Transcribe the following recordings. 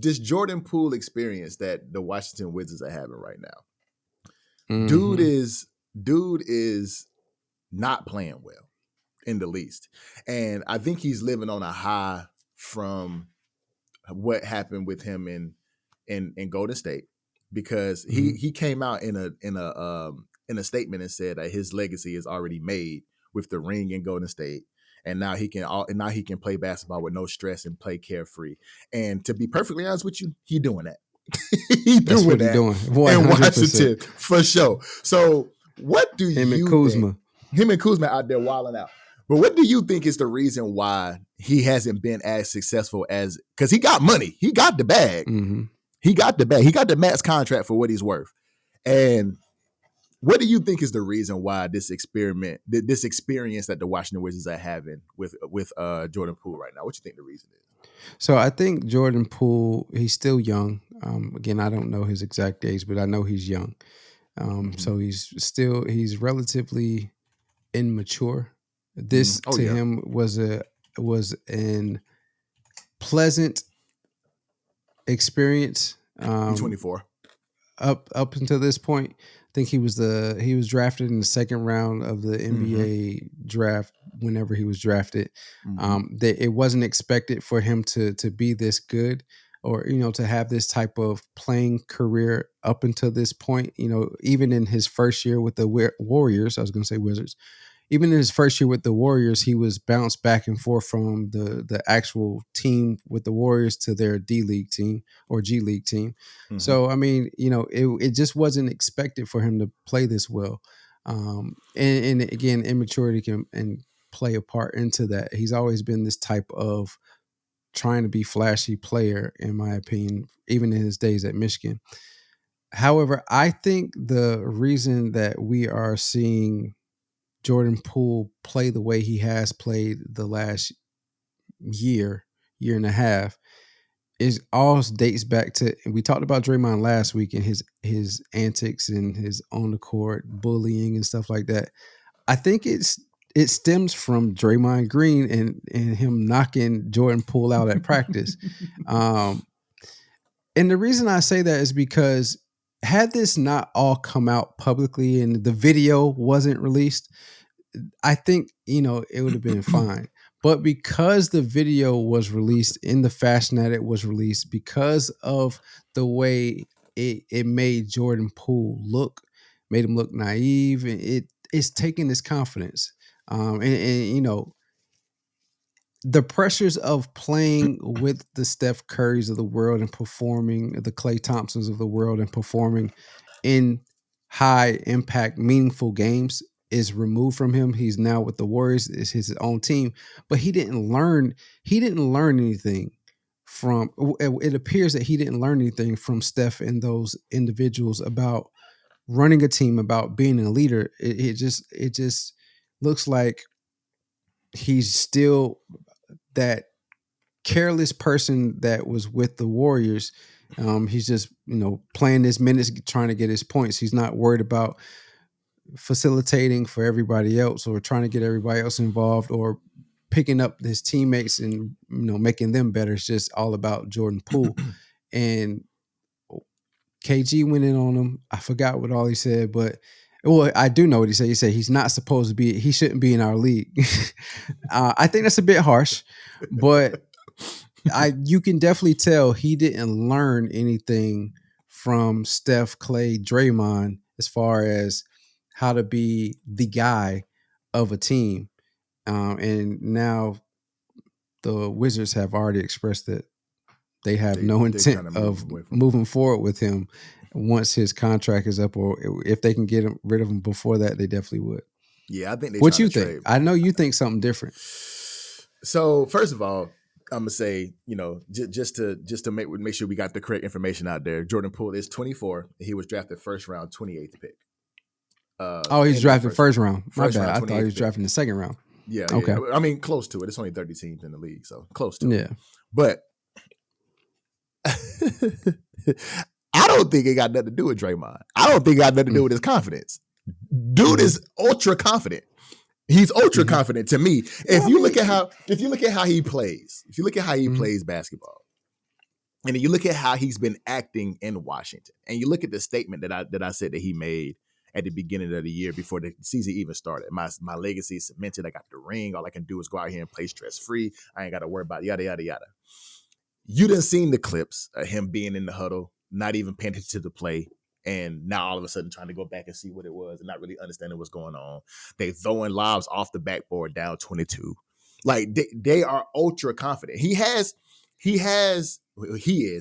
this Jordan Poole experience that the Washington Wizards are having right now. Mm-hmm. Dude is not playing well in the least. And I think he's living on a high from what happened with him in Golden State, because he came out in a statement and said that his legacy is already made with the ring in Golden State, and now he can play basketball with no stress and play carefree. And to be perfectly honest with you, he doing that. That's what he's doing. 100%. In Washington for sure. So what do him you and Kuzma think? Him and Kuzma out there wilding out. But what do you think is the reason why he hasn't been as successful as, because he got money. He got the bag. Mm-hmm. He got the bag. He got the max contract for what he's worth. And what do you think is the reason why this experience that the Washington Wizards are having with Jordan Poole right now? What do you think the reason is? So I think Jordan Poole, he's still young. Again, I don't know his exact age, but I know he's young. So he's relatively immature. This him was an pleasant experience. 24. Up until this point, I think he was drafted in the second round of the NBA draft. Whenever he was drafted, it wasn't expected for him to be this good, or to have this type of playing career up until this point. Even in his first year with the Warriors, I was going to say Wizards. Even in his first year with the Warriors, he was bounced back and forth from the actual team with the Warriors to their D League team or G League team. So, I mean, it just wasn't expected for him to play this well. And again, immaturity can play a part into that. He's always been this type of trying to be flashy player, in my opinion, even in his days at Michigan. However, I think the reason that we are seeing Jordan Poole play the way he has played the last year and a half is all dates back to, and we talked about Draymond last week and his antics and his on the court bullying and stuff like that. I think it stems from Draymond Green and him knocking Jordan Poole out at practice. And the reason I say that is because had this not all come out publicly and the video wasn't released, I think, it would have been fine. But because the video was released in the fashion that it was released, because of the way it made Jordan Poole made him look naive, and it's taking his confidence. The pressures of playing with the Steph Currys of the world and performing, the Klay Thompsons of the world and performing in high impact, meaningful games is removed from him. He's now with the Warriors. It's his own team, but he didn't learn anything from, it appears that he didn't learn anything from Steph and those individuals about running a team, about being a leader. It just looks like he's still that careless person that was with the Warriors. He's just, playing his minutes, trying to get his points. He's not worried about facilitating for everybody else or trying to get everybody else involved or picking up his teammates and, making them better. It's just all about Jordan Poole. And KG went in on him. I forgot what all he said, but I do know what he said. He said he's not supposed to be, he shouldn't be in our league. I think that's a bit harsh, but you can definitely tell he didn't learn anything from Steph, Klay, Draymond as far as how to be the guy of a team. And now the Wizards have already expressed that they have no intent of moving forward with him once his contract is up, or if they can get rid of him before that, they definitely would. Yeah, I think they. What you think? I know you think something different. So first of all, I'm gonna say, just to make sure we got the correct information out there. Jordan Poole is 24. He was drafted first round, 28th pick. He's drafted first round. My bad. I thought he was drafted in the second round. Yeah. Okay. Yeah. I mean, close to it. It's only 30 teams in the league, so close to it. Yeah. But I don't think it got nothing to do with Draymond. I don't think it got nothing to do with his confidence. Dude is ultra confident. He's ultra confident to me. If you look at how he plays, plays basketball, And then you look at how he's been acting in Washington, and you look at the statement that I said that he made at the beginning of the year before the season even started. My legacy is cemented. I got the ring. All I can do is go out here and play stress free. I ain't got to worry about yada yada yada. You done seen the clips of him being in the huddle, not even paying attention to the play, and now all of a sudden trying to go back and see what it was and not really understanding what's going on. They throwing lobs off the backboard down 22. Like they are ultra confident. He is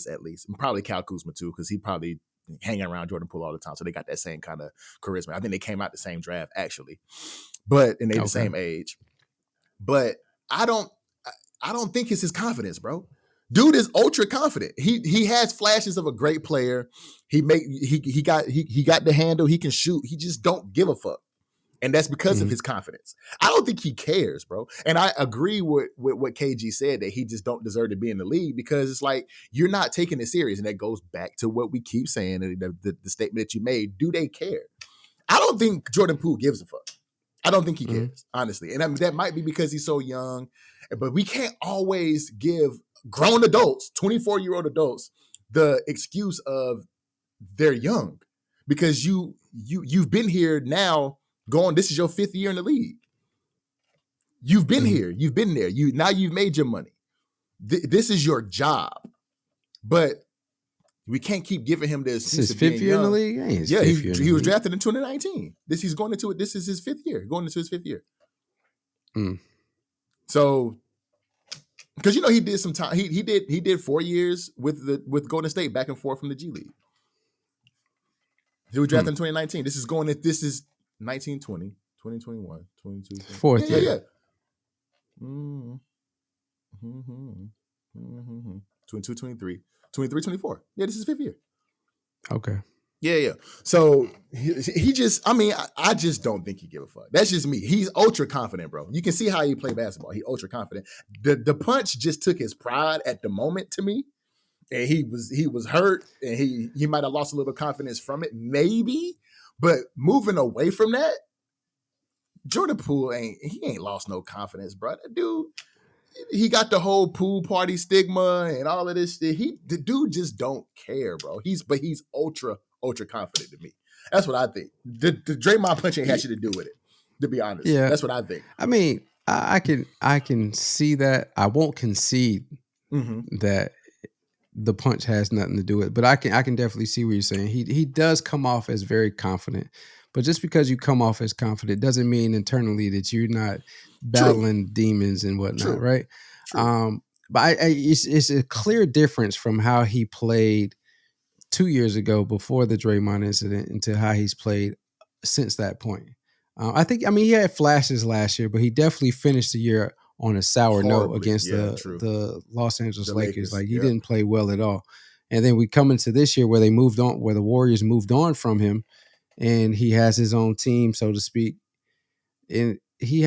at least, and probably Cal Kuzma too, because he probably hanging around Jordan Poole all the time. So they got that same kind of charisma. I think they came out the same draft actually, and they the same age. But I don't think it's his confidence, bro. Dude is ultra confident. He has flashes of a great player. He got the handle. He can shoot. He just don't give a fuck. And that's because of his confidence. I don't think he cares, bro. And I agree with what KG said, that he just don't deserve to be in the league, because it's like you're not taking it serious. And that goes back to what we keep saying, the statement that you made. Do they care? I don't think Jordan Poole gives a fuck. I don't think he cares, honestly. And that might be because he's so young. But we can't always give grown adults, 24-year-old adults, the excuse of they're young, because you've been here now. This is your 5th year in the league. You've been here. You've been there. Now you've made your money. This is your job. But we can't keep giving him this. This is his 5th year in the league? Yeah, he was drafted in 2019. This is his 5th year. Going into his 5th year. So, because he did some time. He did 4 years with Golden State, back and forth from the G League. He was drafted in 2019. This is 1920, 2021, 22. 4th year. Yeah. 22, 23, 24. Yeah, this is 5th year. Okay. Yeah. So he just, I just don't think he give a fuck. That's just me. He's ultra confident, bro. You can see how he play basketball. He ultra confident. The punch just took his pride at the moment to me. And he was hurt, and he might have lost a little confidence from it, maybe. But moving away from that, Jordan Poole ain't lost no confidence, bro. That dude, he got the whole pool party stigma and all of this shit. The dude just don't care, bro. He's ultra confident to me. That's what I think. The Draymond punch ain't had shit to do with it, to be honest. Yeah, that's what I think. I mean, I can see that. I won't concede that the punch has nothing to do with it, but I can definitely see what you're saying. He does come off as very confident, but just because you come off as confident doesn't mean internally that you're not battling demons and whatnot, right? True. But it's a clear difference from how he played 2 years ago before the Draymond incident into how he's played since that point. I mean, he had flashes last year, but he definitely finished the year on a sour note against the Los Angeles Lakers. Like, he didn't play well at all. And then we come into this year where the Warriors moved on from him, and he has his own team, so to speak. And he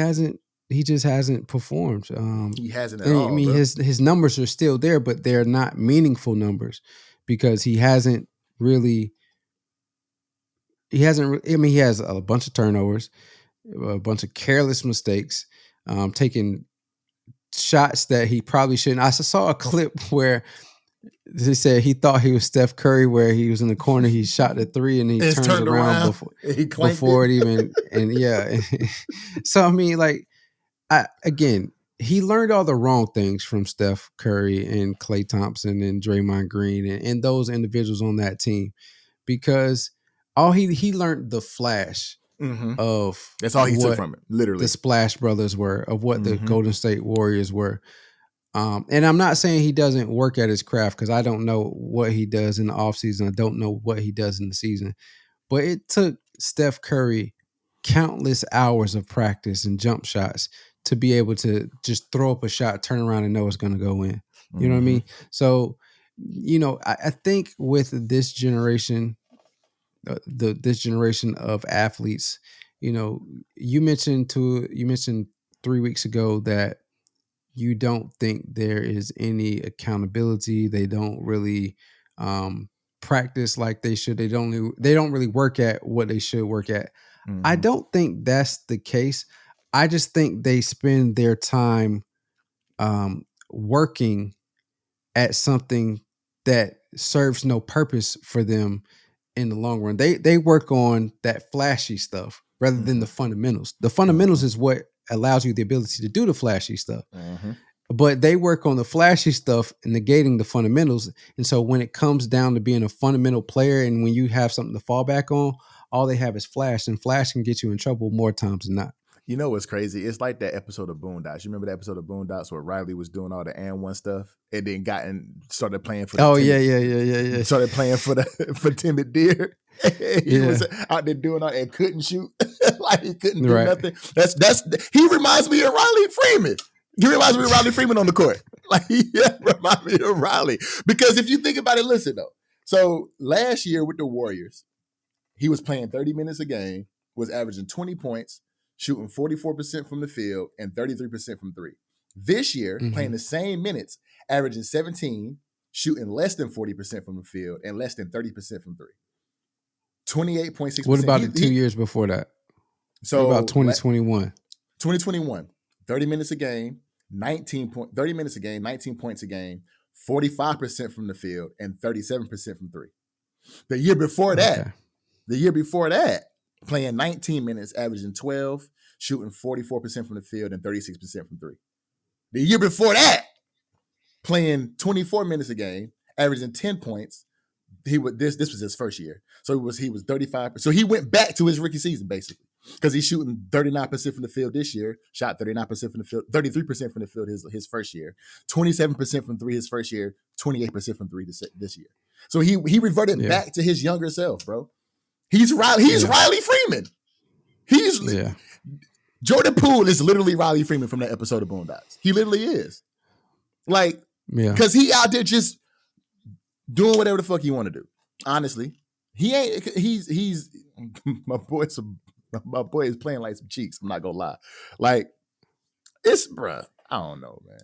just hasn't performed. He hasn't at all. I mean, bro. His numbers are still there, but they're not meaningful numbers, because he hasn't really. I mean, he has a bunch of turnovers, a bunch of careless mistakes, taking shots that he probably shouldn't. I saw a clip where they said he thought he was Steph Curry, where he was in the corner, he shot the 3 and he turned around before it even. And yeah, so I mean, like, he learned all the wrong things from Steph Curry and Klay Thompson and Draymond Green and those individuals on that team, because all he learned the flash of that's all he took from it, literally. The Splash Brothers were, of what the Golden State Warriors were. And I'm not saying he doesn't work at his craft, because I don't know what he does in the offseason. I don't know what he does in the season. But it took Steph Curry countless hours of practice and jump shots to be able to just throw up a shot, turn around, and know it's going to go in. You know what I mean? So, I think with this generation, this generation of athletes, you mentioned 3 weeks ago that you don't think there is any accountability. They don't really practice like they should. They don't really work at what they should work at. I don't think that's the case. I just think they spend their time working at something that serves no purpose for them in the long run. They work on that flashy stuff rather than the fundamentals. The fundamentals is what allows you the ability to do the flashy stuff. But they work on the flashy stuff and negating the fundamentals. And so when it comes down to being a fundamental player and when you have something to fall back on, all they have is flash, and flash can get you in trouble more times than not. You know what's crazy? It's like that episode of Boondocks. You remember that episode of Boondocks where Riley was doing all the and one stuff and then started playing for the yeah. Started playing for Timid Deer. He was out there doing all and couldn't shoot. Like he couldn't do nothing. He reminds me of Riley Freeman. He reminds me of Riley Freeman on the court. Like he reminds me of Riley. Because if you think about it, listen though. So last year with the Warriors, he was playing 30 minutes a game, was averaging 20 points, shooting 44% from the field and 33% from three. This year, playing the same minutes, averaging 17, shooting less than 40% from the field and less than 30% from three. 28.6%. What about the 2 years before that? So what about 2021? 2021, 30 minutes a game, 30 minutes a game, 19 points a game, 45% from the field and 37% from three. The year before that, playing 19 minutes, averaging 12, shooting 44% from the field and 36% from three. The year before that, playing 24 minutes a game, averaging 10 points. This was his first year. So he was 35. So he went back to his rookie season, basically. Because he's shooting 39% from the field this year, shot 39% from the field, 33% from the field his first year, 27% from three his first year, 28% from three this year. So he reverted back to his younger self, bro. He's Riley Freeman. Jordan Poole is literally Riley Freeman from that episode of Boondocks. He literally is. Like, because he out there just doing whatever the fuck he want to do. Honestly, he's my boy is playing like some cheeks. I'm not gonna lie. Like, it's bruh. I don't know, man.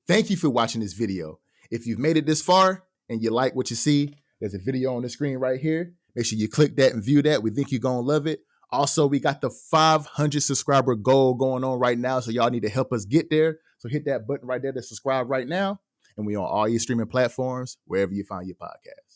Thank you for watching this video. If you've made it this far and you like what you see, there's a video on the screen right here. Make sure you click that and view that. We think you're gonna love it. Also, we got the 500 subscriber goal going on right now, so y'all need to help us get there. So hit that button right there to subscribe right now. And we on all your streaming platforms, wherever you find your podcast.